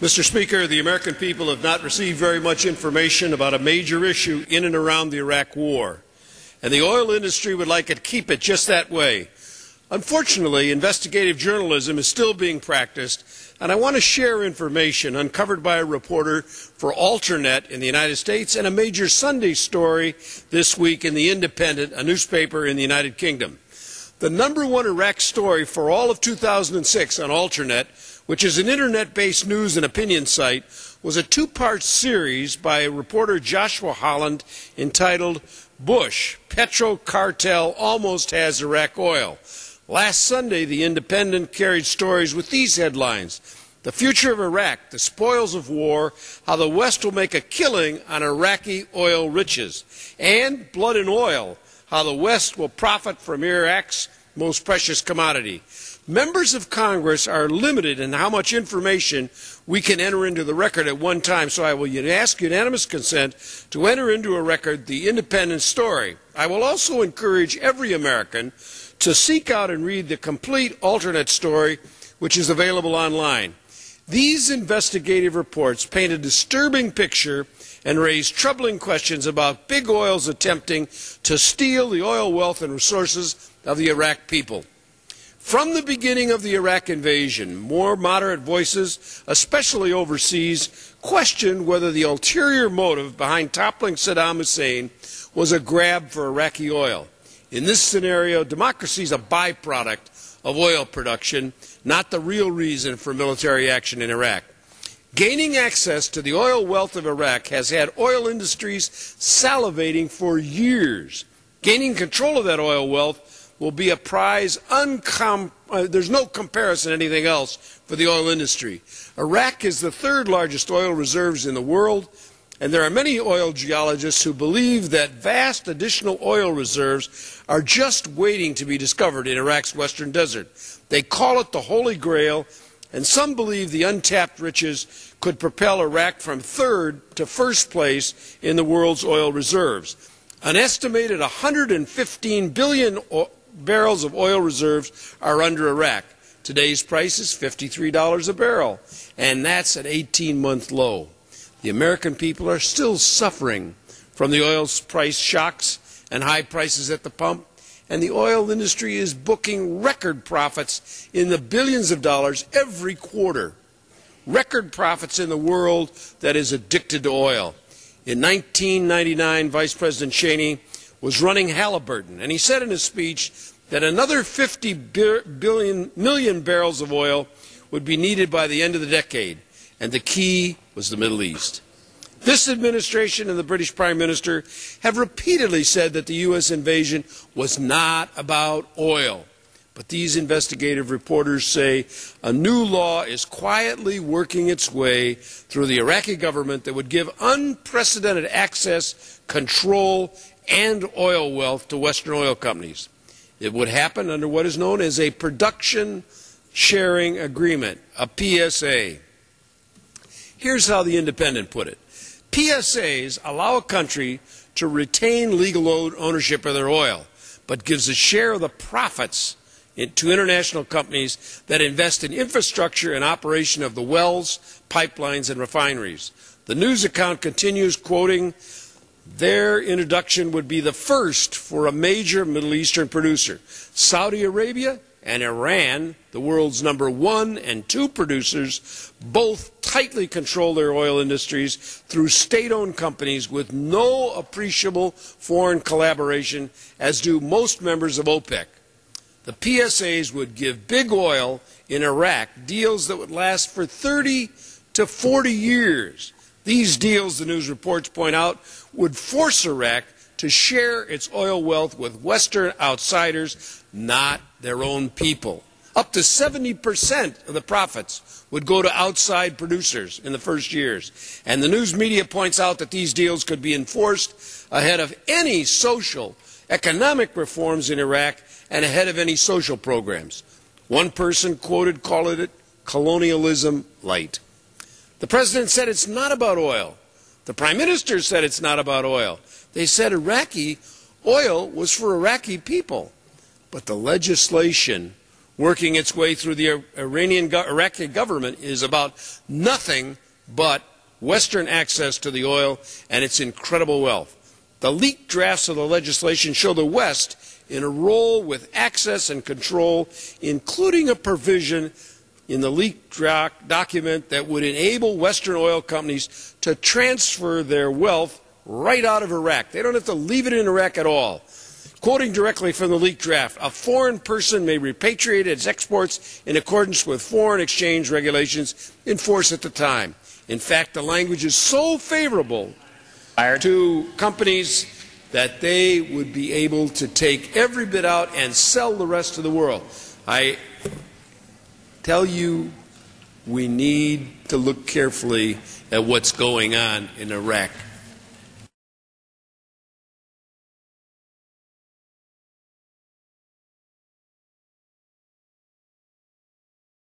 Mr. Speaker, the American people have not received very much information about a major issue in and around the Iraq War, and the oil industry would like to keep it just that way. Unfortunately, investigative journalism is still being practiced, and I want to share information uncovered by a reporter for Alternet in the United States and a major Sunday story this week in The Independent, a newspaper in the United Kingdom. The #1 Iraq story for all of 2006 on Alternet, which is an internet-based news and opinion site, was a two-part series by reporter Joshua Holland entitled "Bush, Petro Cartel Almost Has Iraq Oil." Last Sunday, The Independent carried stories with these headlines: "The Future of Iraq, The Spoils of War, How the West Will Make a Killing on Iraqi Oil Riches," and "Blood and Oil, How the West Will Profit from Iraq's Most Precious Commodity." Members of Congress are limited in how much information we can enter into the record at one time, so I will ask unanimous consent to enter into a record the Independent story. I will also encourage every American to seek out and read the complete Alternet story, which is available online. These investigative reports paint a disturbing picture and raise troubling questions about big oil's attempting to steal the oil wealth and resources of the Iraq people. From the beginning of the Iraq invasion, more moderate voices, especially overseas, questioned whether the ulterior motive behind toppling Saddam Hussein was a grab for Iraqi oil. In this scenario, democracy is a byproduct of oil production, not the real reason for military action in Iraq. Gaining access to the oil wealth of Iraq has had oil industries salivating for years. Gaining control of that oil wealth will be a prize there's no comparison to anything else for the oil industry. Iraq is the third largest oil reserves in the world, and there are many oil geologists who believe that vast additional oil reserves are just waiting to be discovered in Iraq's western desert. They call it the Holy Grail, and some believe the untapped riches could propel Iraq from third to first place in the world's oil reserves. An estimated 115 billion barrels of oil reserves are under Iraq. Today's price is $53 a barrel, and that's an 18-month low. The American people are still suffering from the oil price shocks and high prices at the pump, and the oil industry is booking record profits in the billions of dollars every quarter. Record profits in the world that is addicted to oil. In 1999, Vice President Cheney was running Halliburton, and he said in his speech that another 50 million barrels of oil would be needed by the end of the decade, and the key was the Middle East. This administration and the British Prime Minister have repeatedly said that the U.S. invasion was not about oil. But these investigative reporters say a new law is quietly working its way through the Iraqi government that would give unprecedented access, control, and oil wealth to Western oil companies. It would happen under what is known as a production sharing agreement, a PSA. Here's how the Independent put it. PSAs allow a country to retain legal ownership of their oil, but gives a share of the profits to international companies that invest in infrastructure and operation of the wells, pipelines, and refineries. The news account continues, quoting, "Their introduction would be the first for a major Middle Eastern producer. Saudi Arabia and Iran, the world's #1 and 2 producers, both tightly control their oil industries through state-owned companies with no appreciable foreign collaboration, as do most members of OPEC. The PSAs would give big oil in Iraq deals that would last for 30 to 40 years. These deals, the news reports point out, would force Iraq to share its oil wealth with Western outsiders, not their own people. Up to 70% of the profits would go to outside producers in the first years. And the news media points out that these deals could be enforced ahead of any social, economic reforms in Iraq and ahead of any social programs. One person quoted called it colonialism light. The President said it's not about oil. The Prime Minister said it's not about oil. They said Iraqi oil was for Iraqi people. But the legislation working its way through the Iraqi government is about nothing but Western access to the oil and its incredible wealth. The leaked drafts of the legislation show the West in a role with access and control, including a provision in the leaked document that would enable Western oil companies to transfer their wealth right out of Iraq. They don't have to leave it in Iraq at all. Quoting directly from the leaked draft, a foreign person may repatriate its exports in accordance with foreign exchange regulations in force at the time. In fact, the language is so favorable to companies that they would be able to take every bit out and sell the rest to the world. I tell you, we need to look carefully at what's going on in Iraq.